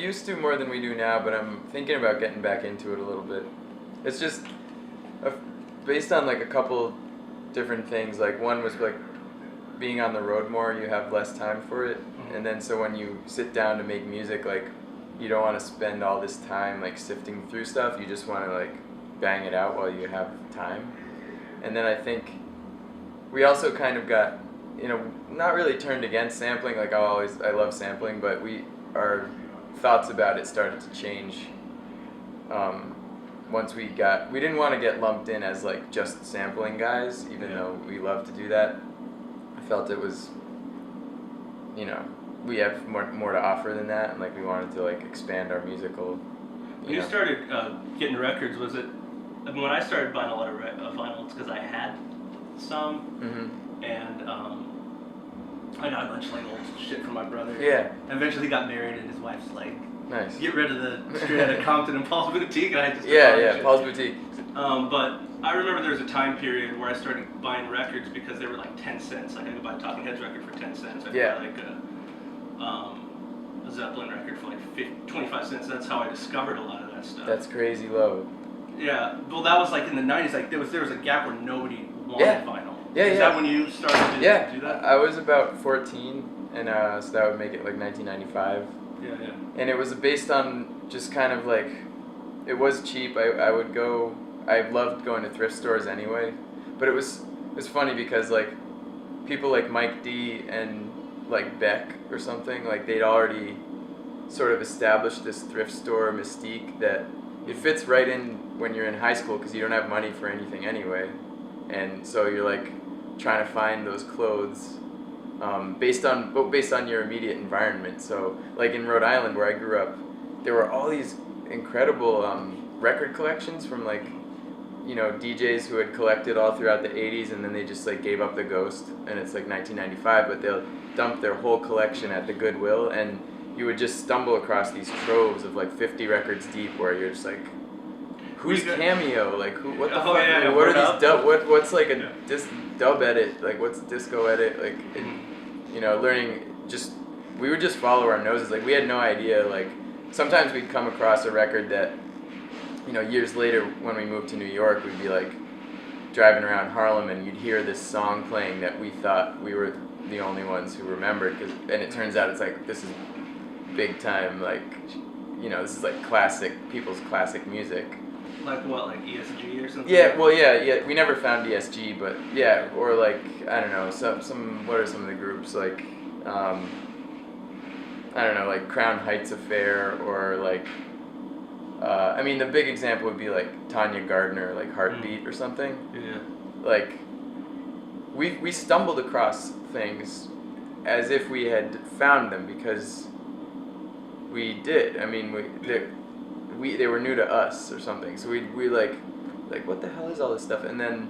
used to more than we do now, but I'm thinking about getting back into it a little bit. It's just based on like a couple different things. Like one was like being on the road more, you have less time for it, and then so when you sit down to make music, like you don't want to spend all this time like sifting through stuff. You just want to like bang it out while you have time. And then I think we also kind of got, not really turned against sampling. Like I love sampling, but our thoughts about it started to change once we didn't want to get lumped in as like just sampling guys, even though we love to do that. I felt it was, we have more to offer than that, and like we wanted to like expand our musical. When you started getting records, was it? I mean, when I started buying a lot of vinyl, it's because I had some, and I got a bunch of like old shit from my brother. Yeah. And eventually, he got married, and his wife's like, "Nice. Get rid of the straight out of Compton and Paul's Boutique," and I just Paul's Boutique. But I remember there was a time period where I started buying records because they were like 10 cents. Like I could buy a Talking Heads record for 10 cents. I could buy like a Zeppelin record for like 25 cents. That's how I discovered a lot of that stuff. That's crazy low. Yeah, well, that was like in the 90s. Like there was a gap where nobody wanted vinyl. Yeah, Is that when you started to do that? I was about 14, and so that would make it like 1995. Yeah. And it was based on just kind of like, it was cheap. I loved going to thrift stores anyway, but it was funny because like people like Mike D and like Beck or something, like they'd already sort of established this thrift store mystique that it fits right in when you're in high school because you don't have money for anything anyway, and so you're like trying to find those clothes based on your immediate environment. So like in Rhode Island where I grew up, there were all these incredible record collections from like DJs who had collected all throughout the 80s, and then they just like gave up the ghost, and it's like 1995, but they'll dump their whole collection at the Goodwill, and you would just stumble across these troves of like 50 records deep where you're just like, who's Cameo? Like what the fuck? Yeah, what are these what's like a dub edit? Like what's disco edit? Like learning we would just follow our noses. Like we had no idea. Like sometimes we'd come across a record that years later when we moved to New York, we'd be like driving around Harlem and you'd hear this song playing that we thought we were the only ones who remembered, and it turns out it's like, this is big time, like, this is like people's classic music. Like what, like ESG or something? Yeah, well, yeah, we never found ESG, but yeah, or like, I don't know, what are some of the groups, like, I don't know, like Crown Heights Affair, or like, the big example would be like Tanya Gardner, like Heartbeat or something. Yeah. Like, we stumbled across things as if we had found them because we did. I mean, they were new to us or something. So we like what the hell is all this stuff? And then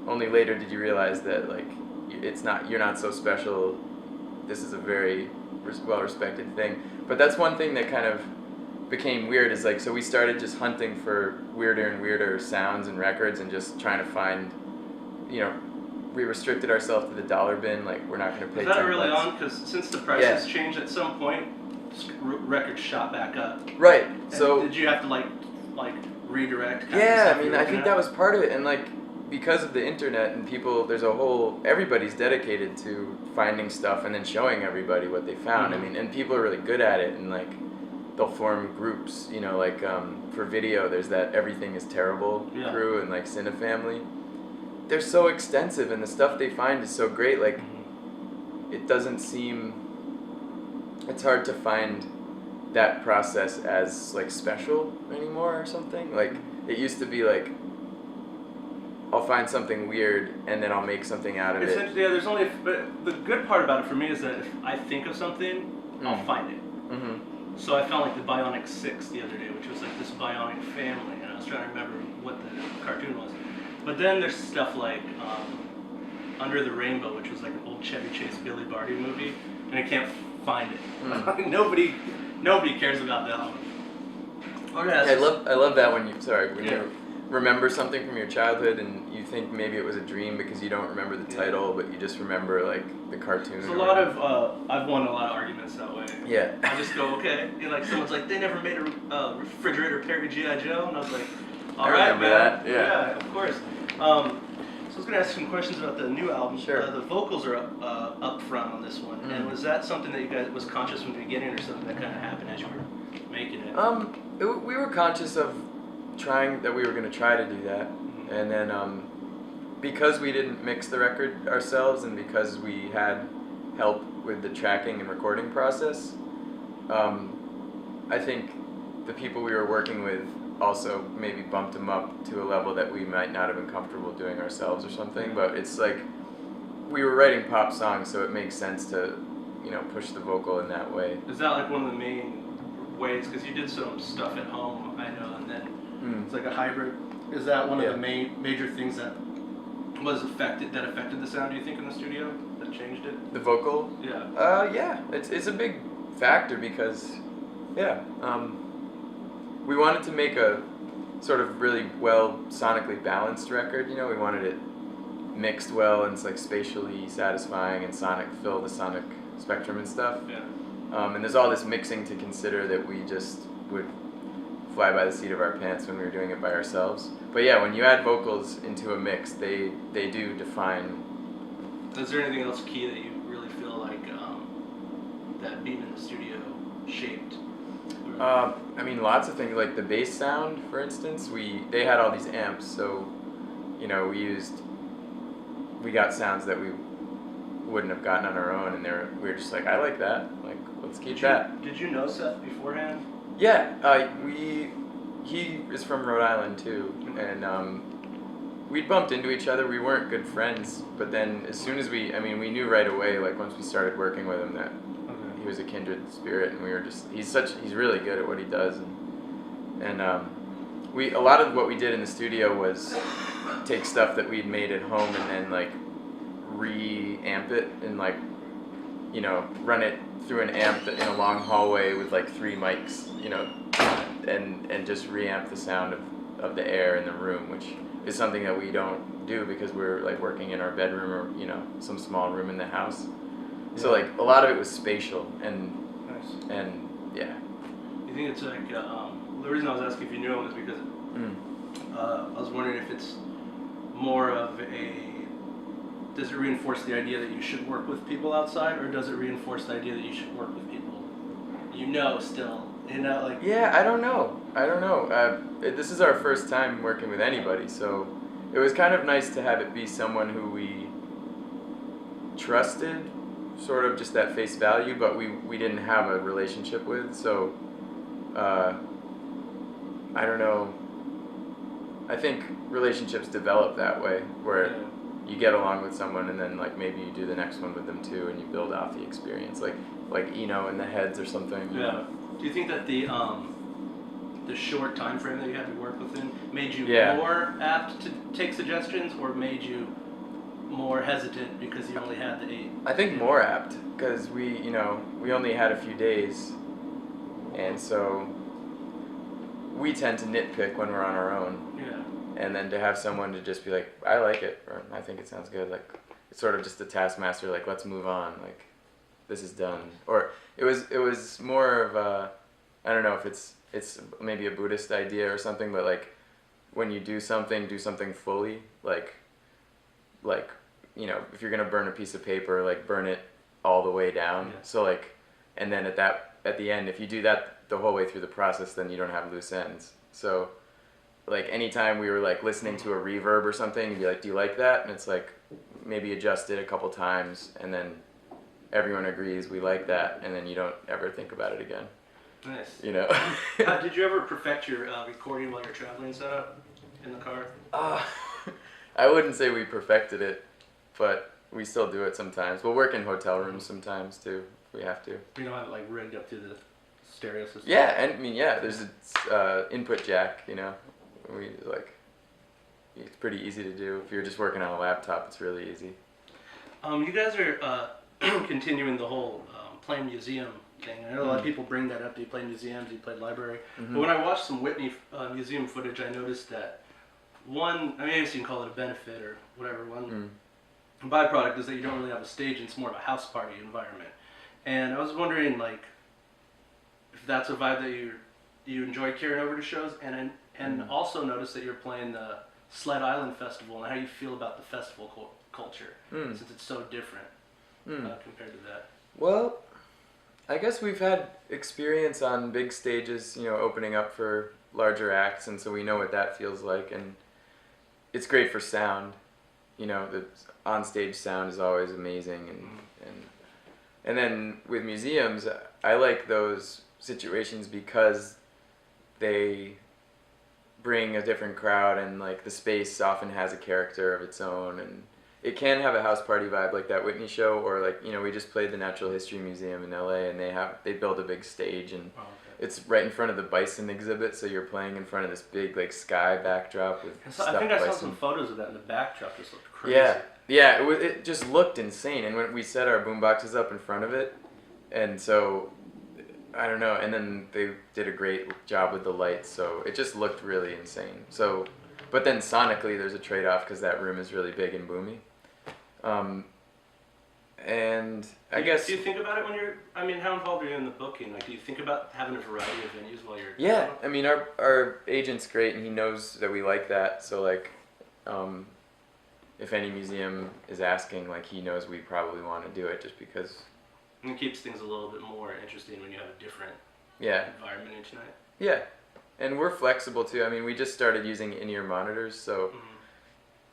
only later did you realize that like you're not so special. This is a very well-respected thing. But that's one thing that kind of became weird, is like, so we started just hunting for weirder and weirder sounds and records and just trying to find, we restricted ourselves to the dollar bin, like we're not going to pay $10. Is that early on? Because since the prices changed at some point, records shot back up. Right. And so did you have to like redirect? I think that was part of it, and like because of the internet and people, everybody's dedicated to finding stuff and then showing everybody what they found. Mm-hmm. And people are really good at it, and like they'll form groups, like for video there's that Everything Is Terrible crew and like Cine Family. They're so extensive and the stuff they find is so great, like it doesn't seem, it's hard to find that process as like special anymore or something. Like it used to be like, I'll find something weird and then I'll make something out of it. Yeah, but the good part about it for me is that if I think of something, I'll find it. Mm-hmm. So I found like the Bionic 6 the other day, which was like this bionic family, and I was trying to remember what the cartoon was. But then there's stuff like Under the Rainbow, which was like an old Chevy Chase Billy Barty movie, and I can't find it. Nobody cares about that one. Okay, I love that when remember something from your childhood and you think maybe it was a dream because you don't remember the title, but you just remember like the cartoon. There's a lot of I've won a lot of arguments that way. Yeah. I just go, okay, you know, like someone's like, they never made a refrigerator Perry G.I. Joe, and I was like, all right, remember man. that. Yeah, of course. So I was gonna ask some questions about the new album. Sure. The vocals are up front on this one, and was that something that you guys was conscious from the beginning, or something that kind of happened as you were making it? We were conscious of that we were going to try to do that, and then because we didn't mix the record ourselves and because we had help with the tracking and recording process, I think the people we were working with also maybe bumped them up to a level that we might not have been comfortable doing ourselves or something. But it's like we were writing pop songs, so it makes sense to, you know, push the vocal in that way. Is that like one of the main ways? Because you did some stuff at home, I know, and then it's like a hybrid. Is that one of the major things that affected the sound, do you think, in the studio, that changed it? The vocal? Yeah. Yeah, it's a big factor because, we wanted to make a sort of really well sonically balanced record. You know, we wanted it mixed well and it's like spatially satisfying and fill the sonic spectrum and stuff. Yeah. And there's all this mixing to consider that we just would fly by the seat of our pants when we were doing it by ourselves. But yeah, when you add vocals into a mix, they do define. Is there anything else key that you really feel like that being in the studio shaped? I mean, lots of things, like the bass sound, for instance. They had all these amps, so, you know, we got sounds that we wouldn't have gotten on our own, and we were just like, I like that, like, let's keep that. Did you know Seth beforehand? Yeah, he is from Rhode Island too, and we'd bumped into each other. We weren't good friends, but then as soon as we knew right away, like once we started working with him, that he was a kindred spirit, and we were just, he's really good at what he does, and a lot of what we did in the studio was take stuff that we'd made at home and then like re-amp it and like, you know, run it through an amp in a long hallway with like 3 mics, you know, and just reamp the sound of the air in the room, which is something that we don't do because we're like working in our bedroom or, you know, some small room in the house. Yeah. So like a lot of it was spatial and nice. And yeah. You think it's like the reason I was asking if you knew him was because I was wondering if it's more of does it reinforce the idea that you should work with people outside, or does it reinforce the idea that you should work with people you know still? You know, like... Yeah, I don't know. This is our first time working with anybody, so it was kind of nice to have it be someone who we trusted, sort of just at face value, but we didn't have a relationship with, so I don't know. I think relationships develop that way, where you get along with someone and then like maybe you do the next one with them too, and you build off the experience, like Eno and the Heads or something. Yeah. Do you think that the short time frame that you had to work within made you more apt to take suggestions, or made you more hesitant because you only had the 8? I think more apt, because we only had a few days, and so we tend to nitpick when we're on our own. Yeah. And then to have someone to just be like, I like it, or I think it sounds good, like it's sort of just a taskmaster, like let's move on, like this is done. Or it was more of a, I don't know if it's maybe a Buddhist idea or something, but like when you do something fully, like you know, if you're gonna burn a piece of paper, like burn it all the way down. Yeah. So like, and then at the end, if you do that the whole way through the process, then you don't have loose ends. So like anytime we were like listening to a reverb or something, you'd be like, do you like that? And it's like, maybe adjust it a couple times, and then everyone agrees we like that, and then you don't ever think about it again. Nice. You know? Did you ever perfect your recording while you're traveling setup in the car? I wouldn't say we perfected it, but we still do it sometimes. We'll work in hotel rooms sometimes too, if we have to. You don't have it like rigged up to the stereo system? Yeah, and I mean, there's an input jack, you know. It's pretty easy to do. If you're just working on a laptop, it's really easy. You guys are continuing the whole playing museum thing. I know a lot of people bring that up. Do you play museums? Do you play library? Mm-hmm. But when I watched some Whitney museum footage, I noticed that one, I mean, I guess you can call it a benefit or whatever. One byproduct is that you don't really have a stage, and it's more of a house party environment. And I was wondering, like, if that's a vibe that you enjoy carrying over to shows, and also notice that you're playing the Sled Island Festival, and how you feel about the festival culture, since it's so different compared to that. Well, I guess we've had experience on big stages, you know, opening up for larger acts, and so we know what that feels like, and it's great for sound. You know, the on-stage sound is always amazing, and then with museums, I like those situations because they bring a different crowd, and like the space often has a character of its own, and it can have a house party vibe like that Whitney show, or like, you know, we just played the Natural History Museum in LA, and they build a big stage, and it's right in front of the bison exhibit, so you're playing in front of this big like sky backdrop with stuffed I think I saw bison. some photos of that, and the backdrop just looked crazy. Yeah, it just looked insane, and when we set our boom boxes up in front of it, and so I don't know, and then they did a great job with the lights, so it just looked really insane. So, but then sonically there's a trade-off because that room is really big and boomy. And I guess... Do you think about it when you're... I mean, how involved are you in the booking? Like, do you think about having a variety of venues while you're... Yeah, I mean, our agent's great, and he knows that we like that, so, like, if any museum is asking, like, he knows we probably want to do it just because... And it keeps things a little bit more interesting when you have a different environment each night. Yeah, and we're flexible, too. I mean, we just started using in-ear monitors, so,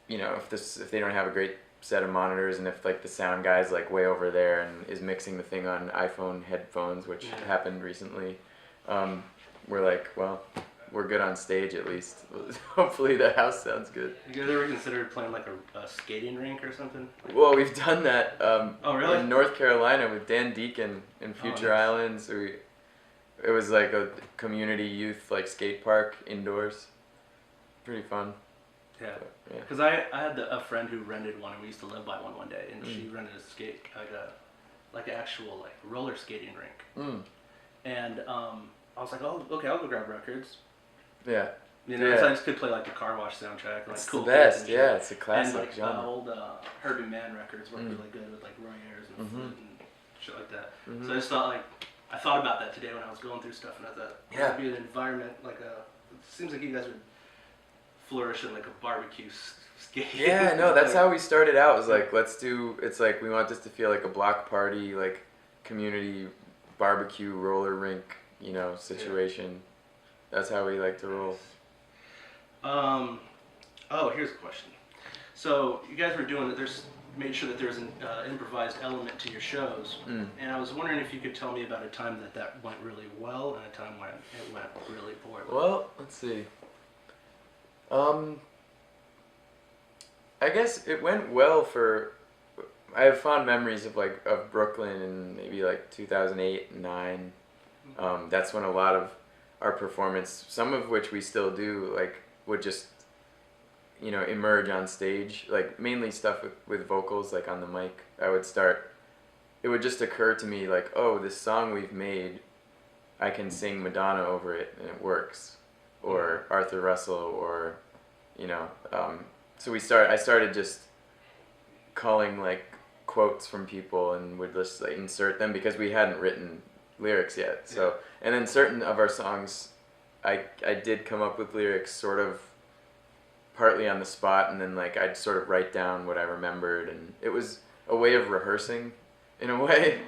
you know, if they don't have a great set of monitors, and if like the sound guy's like way over there and is mixing the thing on iPhone headphones, which happened recently, we're like, well, we're good on stage at least. Hopefully the house sounds good. You guys ever considered playing like a skating rink or something? Well, we've done that really? in North Carolina with Dan Deacon in Future Islands. It was like a community youth like skate park indoors. Pretty fun. Yeah, because I had a friend who rented one, and we used to live by one day, and she rented a skate, like an actual like roller skating rink. And I was like, oh, okay, I'll go grab records. Yeah. You know, so I just could play like the Car Wash soundtrack, like it's cool the best. And it's a classic and like genre. old Herbie Mann records work really good with like Roy Ayers and flute and shit like that. So I just thought I thought about that today when I was going through stuff, and I thought it would be an environment like it seems like you guys would flourish in like a barbecue skate. Yeah, no, that's how we started out. Was like, it's like we want this to feel like a block party, like community barbecue roller rink, you know, situation. That's how we like to roll. Oh, here's a question. So you guys were doing made sure that there's an improvised element to your shows, and I was wondering if you could tell me about a time that went really well and a time when it went really poorly. Well, let's see. I guess it went well for. I have fond memories of Brooklyn in maybe like 2008 and 9. That's when a lot of our performance, some of which we still do, like would just, you know, emerge on stage. Like mainly stuff with vocals, like on the mic. It would just occur to me like, oh, this song we've made, I can sing Madonna over it and it works. Or Arthur Russell, or, you know, so I started just calling like quotes from people and would just like insert them because we hadn't written lyrics yet. So, and then certain of our songs, I did come up with lyrics sort of partly on the spot, and then like I'd sort of write down what I remembered, and it was a way of rehearsing in a way,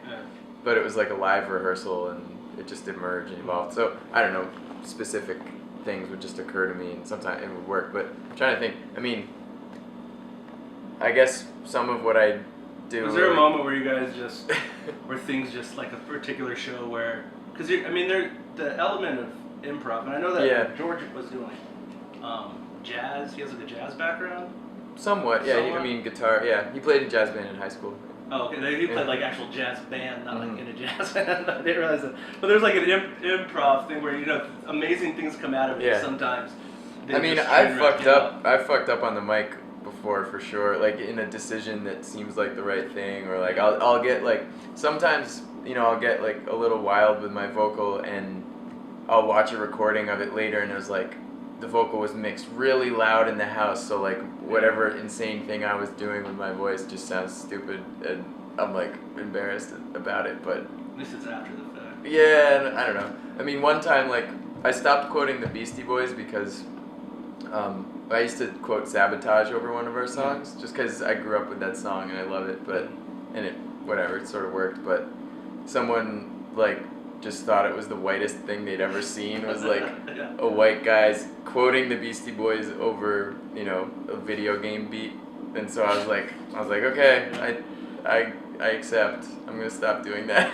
but it was like a live rehearsal, and it just emerged and evolved. So I don't know, specific things would just occur to me, and sometimes it would work. But I'm trying to think. I mean, I guess some of what I do. Was there a moment where you guys just, where things just like a particular show where, because I mean, the element of improv, and I know that George was doing jazz. He has like a jazz background. Somewhat, yeah. I mean, guitar. Yeah, he played in jazz band in high school. Oh, okay. He played like actual jazz band, not like in a jazz band. I didn't realize that. But there's like an improv thing where, you know, amazing things come out of it sometimes. I mean, I've fucked up on the mic before for sure. Like in a decision that seems like the right thing, or like I'll get like sometimes, you know, I'll get like a little wild with my vocal, and I'll watch a recording of it later, and it was like the vocal was mixed really loud in the house, so like whatever insane thing I was doing with my voice just sounds stupid, and I'm like embarrassed about it. But This is after the fact. yeah, and I don't know. I mean, one time like I stopped quoting the Beastie Boys because I used to quote "Sabotage" over one of our songs, just because I grew up with that song and I love it. But and it whatever, it sort of worked. But someone like just thought it was the whitest thing they'd ever seen, was like a white guy's quoting the Beastie Boys over, you know, a video game beat. And so I was like, okay, I accept. I'm gonna stop doing that.